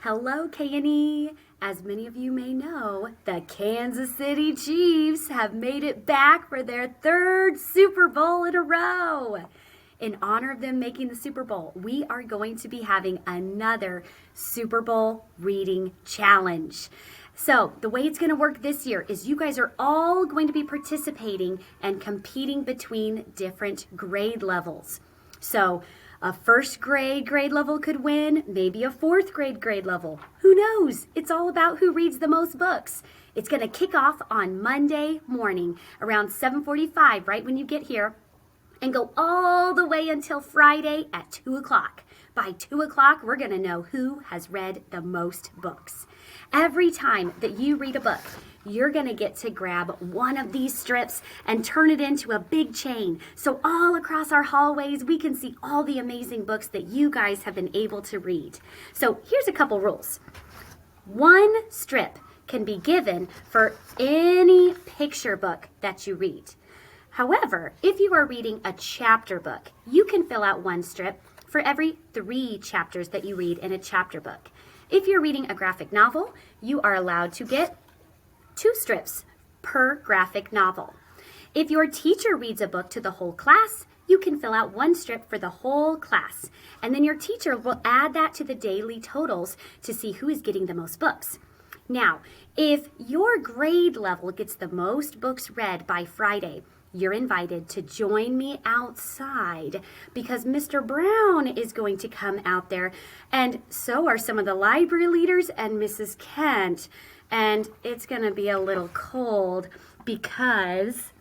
Hello, K&E. As many of you may know, the Kansas City Chiefs have made it back for their third Super Bowl in a row. In honor of them making the Super Bowl, we are going to be having another Super Bowl reading challenge. So the way it's going to work this year is you guys are all going to be participating and competing between different grade levels. So a first grade level could win, maybe a fourth grade level. Who knows? It's all about who reads the most books. It's going to kick off on Monday morning around 7:45, right when you get here, and go all the way until Friday at 2 o'clock. By 2 o'clock, we're going to know who has read the most books. Every time that you read a book, you're going to get to grab one of these strips and turn it into a big chain. So all across our hallways, we can see all the amazing books that you guys have been able to read. So here's a couple rules. One strip can be given for any picture book that you read. However, if you are reading a chapter book, you can fill out one strip for every 3 chapters that you read in a chapter book. If you're reading a graphic novel, you are allowed to get 2 strips per graphic novel. If your teacher reads a book to the whole class, you can fill out 1 strip for the whole class. And then your teacher will add that to the daily totals to see who is getting the most books. Now, if your grade level gets the most books read by Friday, you're invited to join me outside because Mr. Brown is going to come out there, and so are some of the library leaders and Mrs. Kent. And it's going to be a little cold because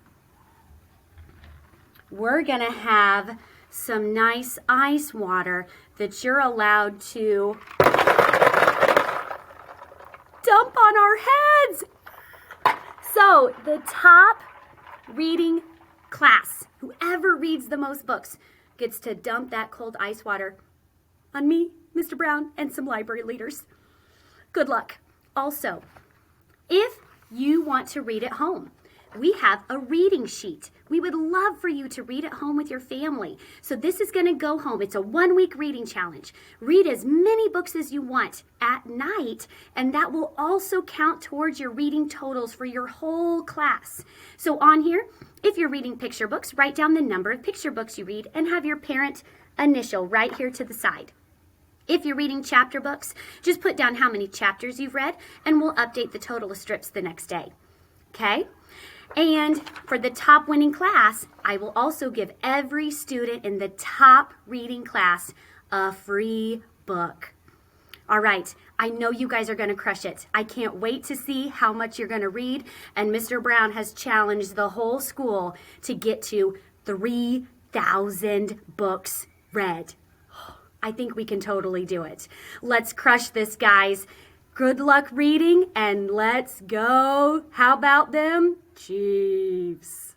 we're going to have some nice ice water that you're allowed to dump on our heads. So the top reading class, whoever reads the most books, gets to dump that cold ice water on me, Mr. Brown, and some library leaders. Good luck. Also, if you want to read at home, we have a reading sheet. We would love for you to read at home with your family. So this is going to go home. It's a 1-week reading challenge. Read as many books as you want at night, and that will also count towards your reading totals for your whole class. So on here, if you're reading picture books, write down the number of picture books you read and have your parent initial right here to the side. If you're reading chapter books, just put down how many chapters you've read, and we'll update the total of strips the next day. Okay? And for the top winning class, I will also give every student in the top reading class a free book. All right, I know you guys are going to crush it. I can't wait to see how much you're going to read. And Mr. Brown has challenged the whole school to get to 3,000 books read. I think we can totally do it. Let's crush this, guys. Good luck reading, and let's go. How about them Chiefs?